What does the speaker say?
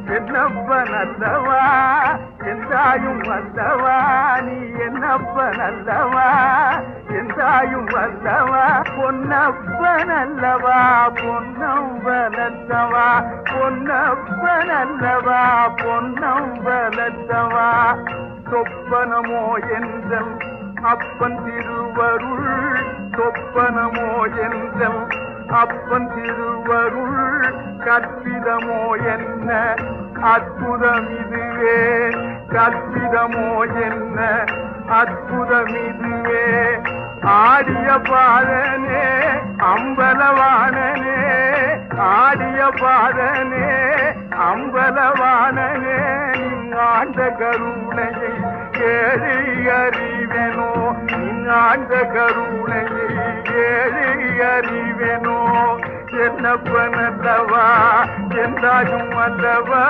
என்னப்பன் அல்லவா எந்தாயும் அல்லவா நீ என்னப்பன் அல்லவா எந்தாயும் அல்லவா பொன்னப்பன் அல்லவா பொன்னம்பலத்தவா பொன்னப்பன் அல்லவா பொன்னம்பலத்தவா சொப்பனமோ என்றல் அப்பன் திருவருள் சொப்பனமோ என்றல் அப்பன் திருவருள் கற்பிதமோ என்ன அற்புதம் இதுவே கற்பிதமோ என்ன அற்புதம் இதுவே ஆடிய பாதனே அம்பலவானனே ஆடிய பாதனே அம்பலவானனே ஆண்ட கருணையை ஏழை அறிவெனோ ஆண்ட கருணையை ஏழை அறிவெனோ என்னப்பன் அல்லவா எந்தாயும் அல்லவா